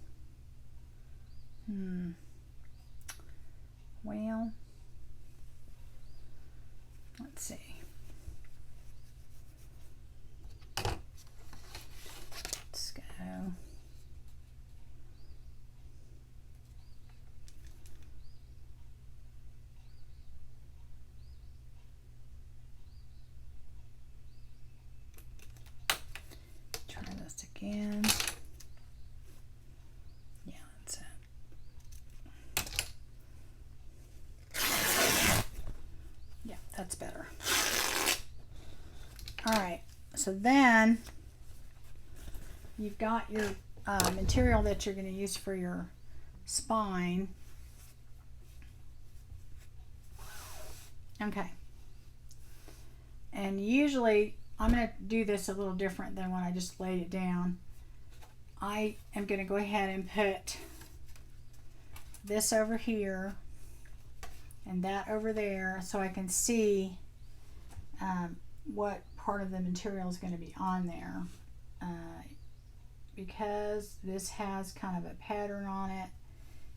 Well, let's see. Let's go. Try this again. Yeah, that's it. Yeah, that's better. All right, so then you've got your material that you're going to use for your spine. Okay. And usually, I'm going to do this a little different than when I just laid it down. I am going to go ahead and put this over here and that over there so I can see what part of the material is going to be on there. Because this has kind of a pattern on it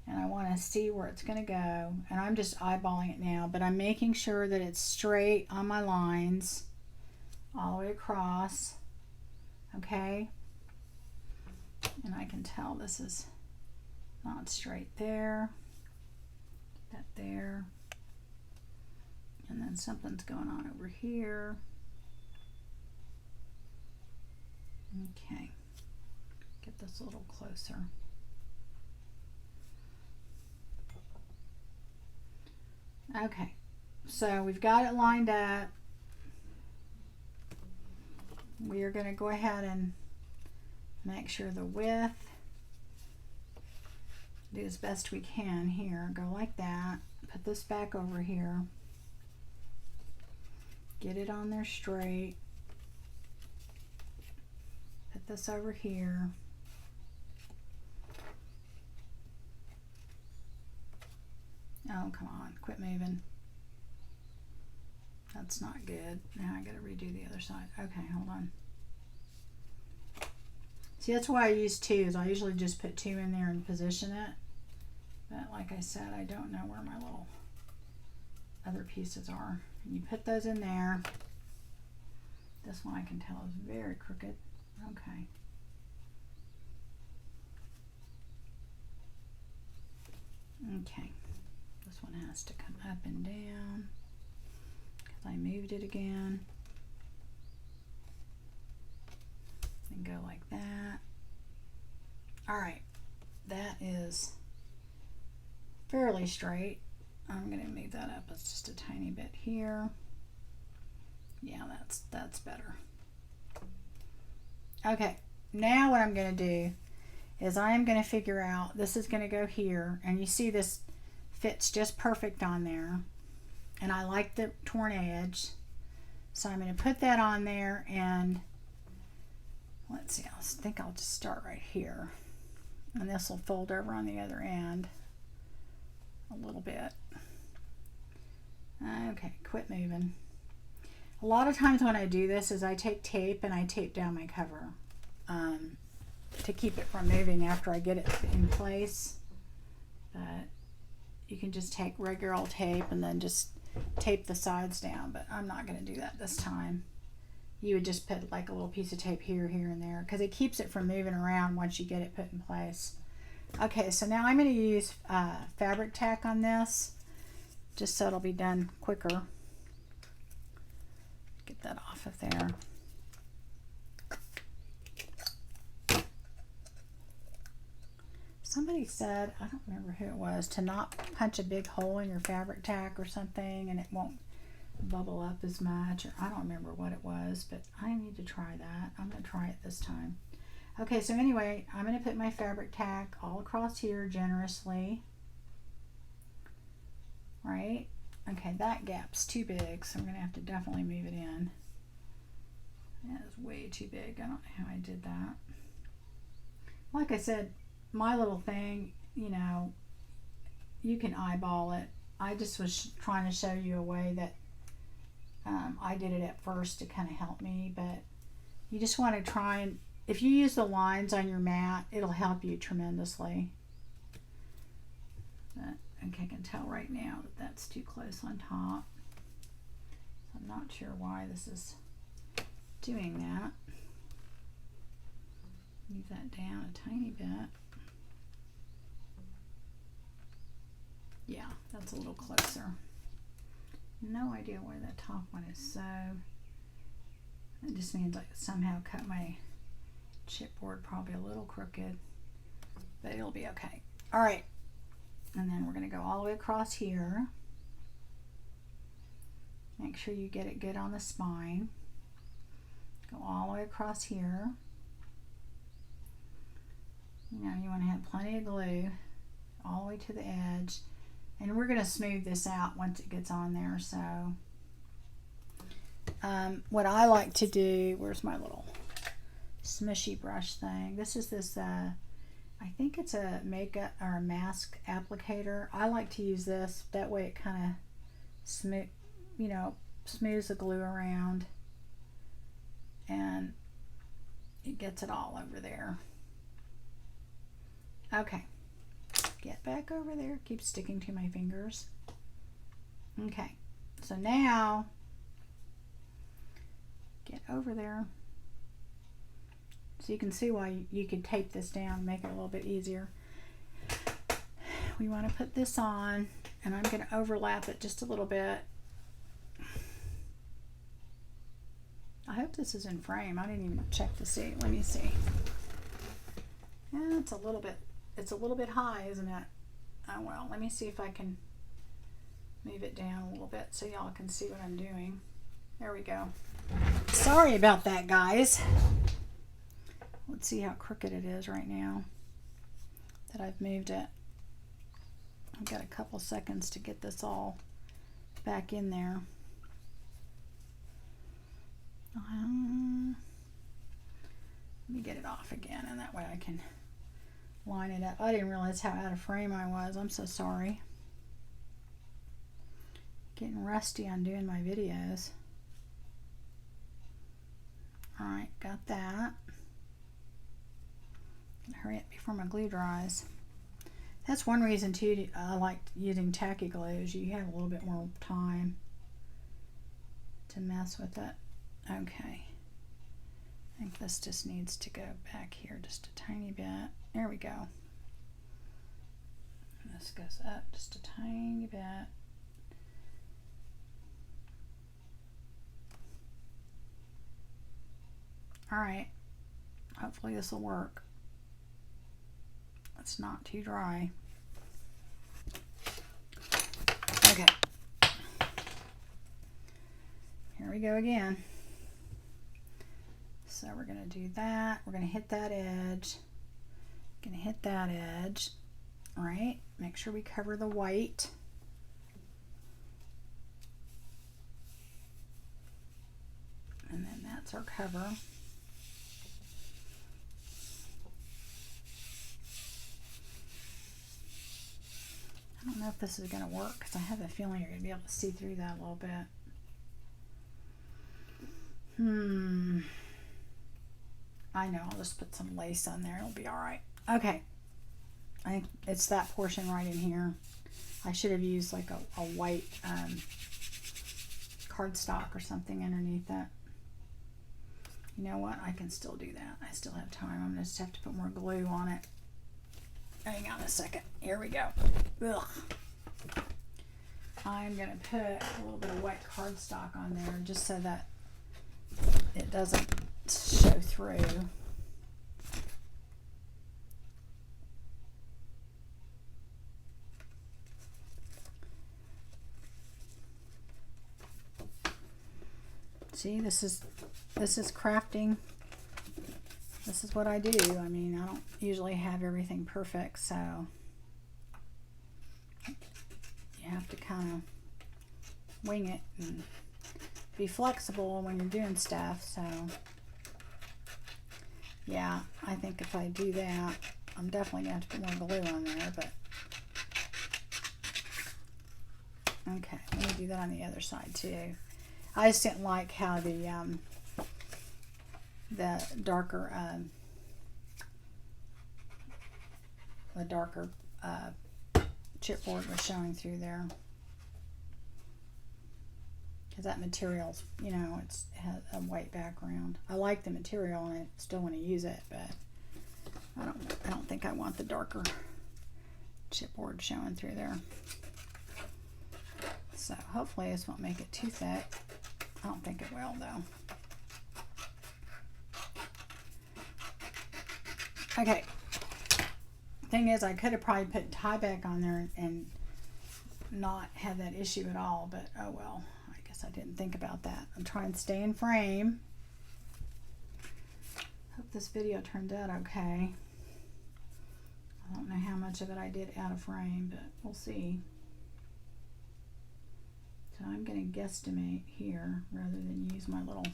and I want to see where it's going to go, and I'm just eyeballing it now, but I'm making sure that it's straight on my lines all the way across. Okay, and I can tell this is not straight there, that there, and then something's going on over here. Okay, get this a little closer. Okay, so we've got it lined up. We are going to go ahead and make sure the width, do as best we can here. Go like that. Put this back over here. Get it on there straight. Put this over here. Oh, come on, quit moving. That's not good. Now I gotta redo the other side. Okay, hold on. See, that's why I use two, is I usually just put two in there and position it. But like I said, I don't know where my little other pieces are. And you put those in there. This one I can tell is very crooked. Okay. Okay, this one has to come up and down because I moved it again. And go like that. All right, that is fairly straight. I'm going to move that up just a tiny bit here. Yeah, that's better. Okay, now what I'm going to do is I am going to figure out, this is going to go here, and you see this fits just perfect on there, and I like the torn edge, so I'm going to put that on there, and let's see, I think I'll just start right here, and this will fold over on the other end a little bit. Okay, quit moving. A lot of times when I do this is I take tape and I tape down my cover to keep it from moving after I get it in place. But you can just take regular old tape and then just tape the sides down, but I'm not going to do that this time. You would just put like a little piece of tape here, here, and there because it keeps it from moving around once you get it put in place. Okay, so now I'm going to use fabric tack on this just so it'll be done quicker. Get that off of there. Somebody said, I don't remember who it was, to not punch a big hole in your fabric tack or something and it won't bubble up as much, or I don't remember what it was, but I need to try that. I'm going to try it this time. Okay, so anyway, I'm going to put my fabric tack all across here generously. Right? Okay, that gap's too big, so I'm going to have to definitely move it in. That is way too big. I don't know how I did that. Like I said, my little thing, you know, you can eyeball it. I just was trying to show you a way that I did it at first to kind of help me, but you just want to try and, if you use the lines on your mat, it'll help you tremendously. But, okay, I can tell right now that that's too close on top. So I'm not sure why this is doing that. Move that down a tiny bit. Yeah, that's a little closer. No idea why that top one is so. It just means I somehow cut my chipboard probably a little crooked, but it'll be okay. All right, and then we're going to go all the way across here. Make sure you get it good on the spine. Go all the way across here. You know, you want to have plenty of glue all the way to the edge. And we're going to smooth this out once it gets on there. So what I like to do, where's my little smushy brush thing? This is this, I think it's a makeup or a mask applicator. I like to use this. That way it kind of smooth, you know, smooths the glue around. And it gets it all over there. Okay. Get back over there. Keep sticking to my fingers. Okay, so now get over there. So you can see why you could tape this down and make it a little bit easier. We want to put this on, and I'm going to overlap it just a little bit. I hope this is in frame. I didn't even check to see. Let me see. Yeah, it's a little bit high, isn't it? Oh well, let me see if I can move it down a little bit so y'all can see what I'm doing. There we go. Sorry about that, guys. Let's see how crooked it is right now that I've moved it. I've got a couple seconds to get this all back in there. Let me get it off again, and that way I can line it up. I didn't realize how out of frame I was. I'm so sorry. Getting rusty on doing my videos. Alright, got that. Hurry up before my glue dries. That's one reason too I like using tacky glues. You have a little bit more time to mess with it. Okay. I think this just needs to go back here just a tiny bit. There we go. This goes up just a tiny bit. All right, hopefully this will work. It's not too dry. Okay, here we go again. So we're going to do that. We're going to hit that edge. Going to hit that edge. All right, make sure we cover the white. And then that's our cover. I don't know if this is going to work because I have a feeling you're going to be able to see through that a little bit. I know, I'll just put some lace on there. It'll be all right. Okay. I think it's that portion right in here. I should have used like a white cardstock or something underneath that. You know what? I can still do that. I still have time. I'm going to just have to put more glue on it. Hang on a second. Here we go. Ugh. I'm going to put a little bit of white cardstock on there just so that it doesn't show through. See, this is crafting. This is what I do. I mean, I don't usually have everything perfect, so you have to kind of wing it and be flexible when you're doing stuff. So yeah, I think if I do that, I'm definitely going to have to put more glue on there, but okay, let me do that on the other side too. I just didn't like how the darker chipboard was showing through there, because that material's, you know, it has a white background. I like the material and I still want to use it, but I don't think I want the darker chipboard showing through there. So hopefully this won't make it too thick. I don't think it will though. Okay. Thing is, I could have probably put Tyvek on there and not have that issue at all, but oh well. I guess I didn't think about that. I'm trying to stay in frame. Hope this video turned out okay. I don't know how much of it I did out of frame, but we'll see. So I'm going to guesstimate here rather than use my little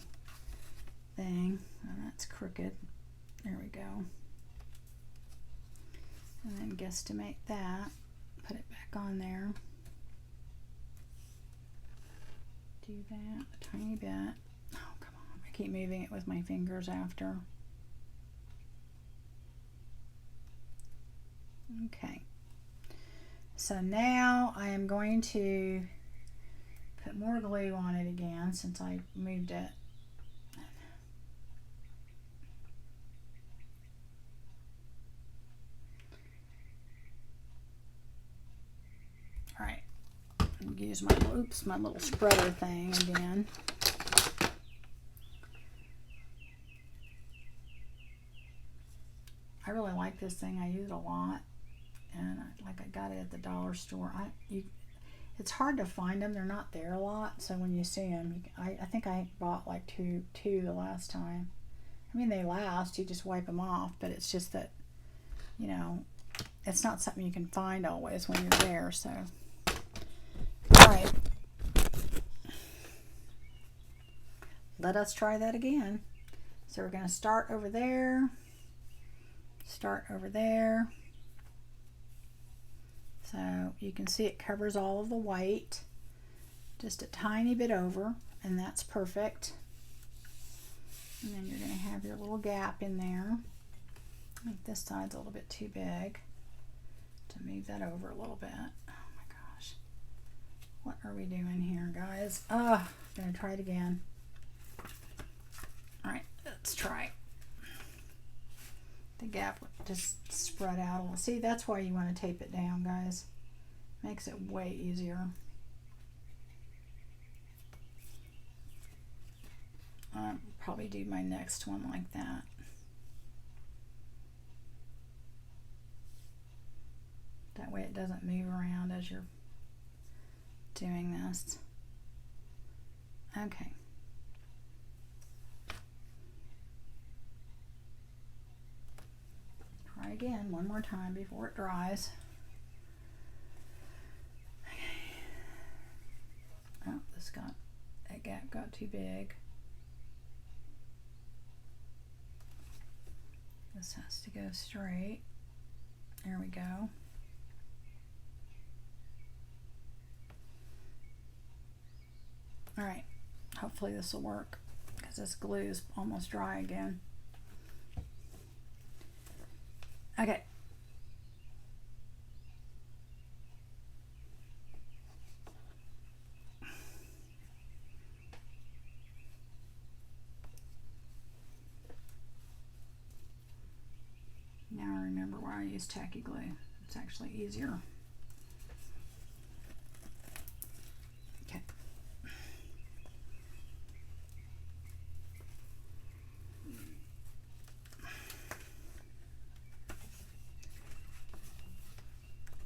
thing. Oh, that's crooked. There we go. And then guesstimate that. Put it back on there. Do that a tiny bit. Oh, come on. I keep moving it with my fingers after. Okay. So now I am going to put more glue on it again since I moved it. All right, use my little spreader thing again. I really like this thing. I use it a lot, and I got it at the dollar store. It's hard to find them. They're not there a lot, so when you see them, I think I bought like two the last time. I mean, they last. You just wipe them off, but it's just that, you know, it's not something you can find always when you're there. So, all right, let us try that again. So we're going to start over there. Start over there. So you can see it covers all of the white, just a tiny bit over, and that's perfect. And then you're going to have your little gap in there. I think this side's a little bit too big to move that over a little bit. Oh my gosh. What are we doing here, guys? I'm going to try it again. All right, let's try. I the gap just spread out a little. See, that's why you want to tape it down, guys. Makes it way easier. I'll probably do my next one like that. That way it doesn't move around as you're doing this. Okay. Try again one more time before it dries. Okay. Oh, that gap got too big. This has to go straight. There we go. All right, hopefully this will work because this glue is almost dry again. Okay. Now I remember why I use tacky glue. It's actually easier. Okay.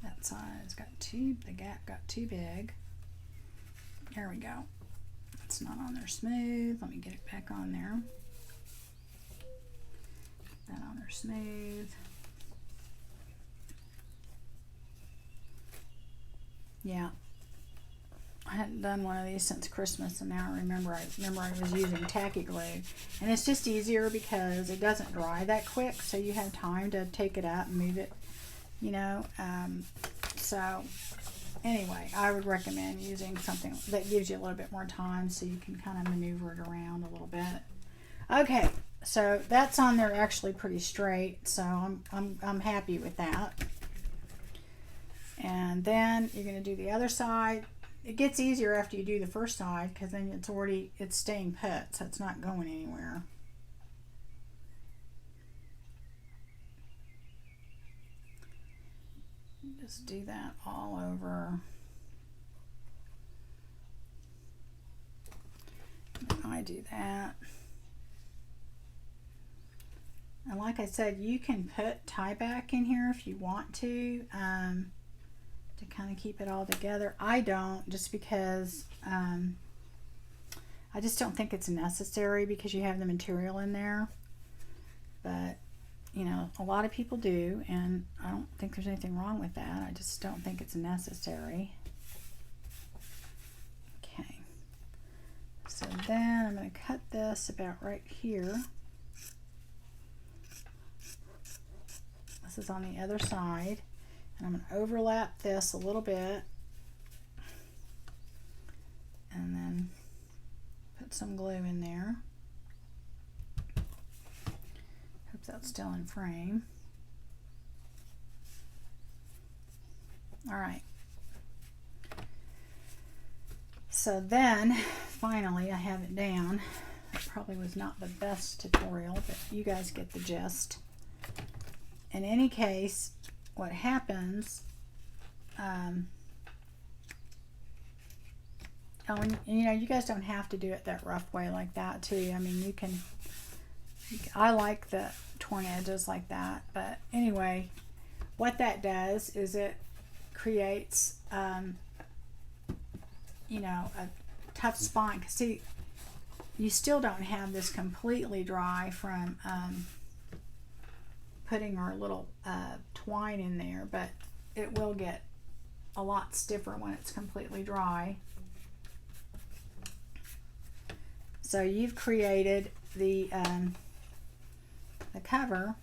That side's got the gap got too big. There we go. It's not on there smooth. Let me get it back on there. That on there smooth. Yeah, I hadn't done one of these since Christmas, and now I remember I was using tacky glue, and it's just easier because it doesn't dry that quick, so you have time to take it out and move it, you know. So anyway, I would recommend using something that gives you a little bit more time, so you can kind of maneuver it around a little bit. Okay. So that's on there actually pretty straight, so I'm happy with that. And then you're going to do the other side. It gets easier after you do the first side because then it's staying put, so it's not going anywhere. Just do that all over. And I do that. And like I said, you can put tie back in here if you want to kind of keep it all together. I don't, just because I just don't think it's necessary because you have the material in there. But, you know, a lot of people do, and I don't think there's anything wrong with that. I just don't think it's necessary. Okay. So then I'm going to cut this about right here. This is on the other side, and I'm going to overlap this a little bit and then put some glue in there. Hope that's still in frame. All right. So then finally I have it down. It probably was not the best tutorial, but you guys get the gist. In any case, what happens, and you know, you guys don't have to do it that rough way like that too. I mean, you can I like the torn edges like that, but anyway, what that does is it creates, you know, a tough spine. 'Cause see, you still don't have this completely dry from putting our little twine in there, but it will get a lot stiffer when it's completely dry. So you've created the cover,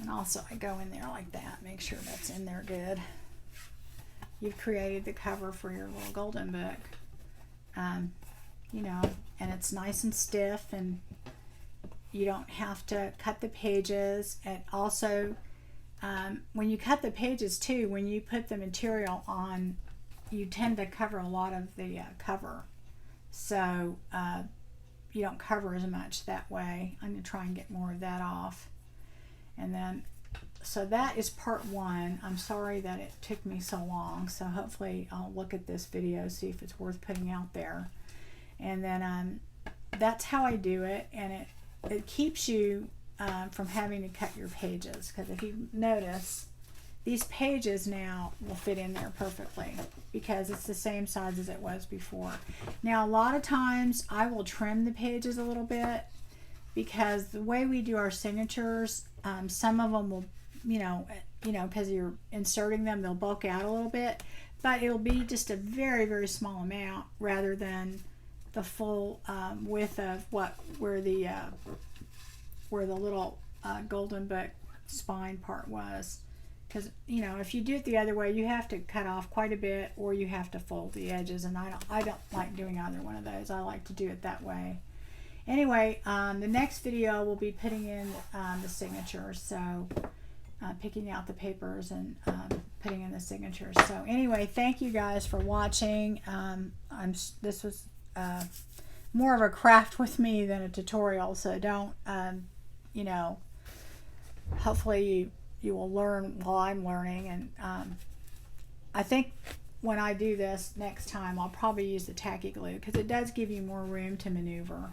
and also I go in there like that, make sure that's in there good. You've created the cover for your little golden book, you know, and it's nice and stiff, and you don't have to cut the pages. And also, when you cut the pages too, when you put the material on, you tend to cover a lot of the cover. So you don't cover as much that way. I'm going to try and get more of that off. And then, so that is part one. I'm sorry that it took me so long. So hopefully I'll look at this video, see if it's worth putting out there. And then that's how I do it. And it keeps you from having to cut your pages. Because if you notice, these pages now will fit in there perfectly because it's the same size as it was before. Now, a lot of times I will trim the pages a little bit because the way we do our signatures, some of them will, because you're inserting them, they'll bulk out a little bit, but it'll be just a very, very small amount rather than the full width of where the little golden book spine part was. Because, if you do it the other way, you have to cut off quite a bit or you have to fold the edges. And I don't like doing either one of those. I like to do it that way. Anyway, the next video will be putting in the signatures. So picking out the papers and putting in the signatures. So anyway, thank you guys for watching. This was more of a craft with me than a tutorial. So don't, hopefully you will learn while I'm learning. And I think when I do this next time, I'll probably use the tacky glue because it does give you more room to maneuver.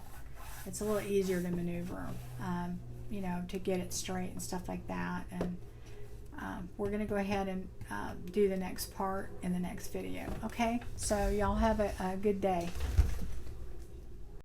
It's a little easier to maneuver, to get it straight and stuff like that. And we're going to go ahead and do the next part in the next video. Okay, so y'all have a good day.